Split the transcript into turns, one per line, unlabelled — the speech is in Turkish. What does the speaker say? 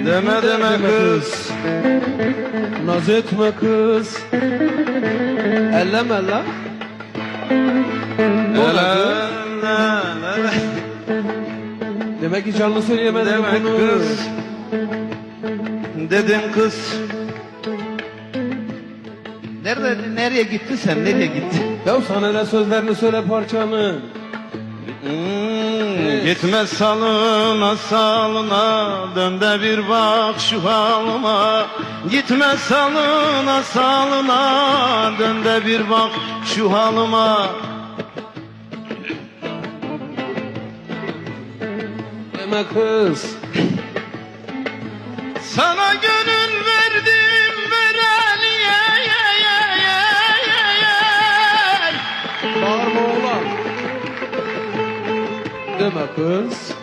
Deme deme kız.
Naz etme kız. Elleme la.
Ele.
Demek ki canlı söyleyemedin
Demek
bunu.
kız. Dedin kız. Nereye gittin sen? Nereye gittin?
Ya sana ne sözlerini söyle parçanın.
Gitme salına salına, dön de bir bak şu halıma. Gitme salına salına, dön de bir bak şu halıma.
Deme kız.
Sana gönül verdim vereliye.
Bağırma oğlan. Deme kız.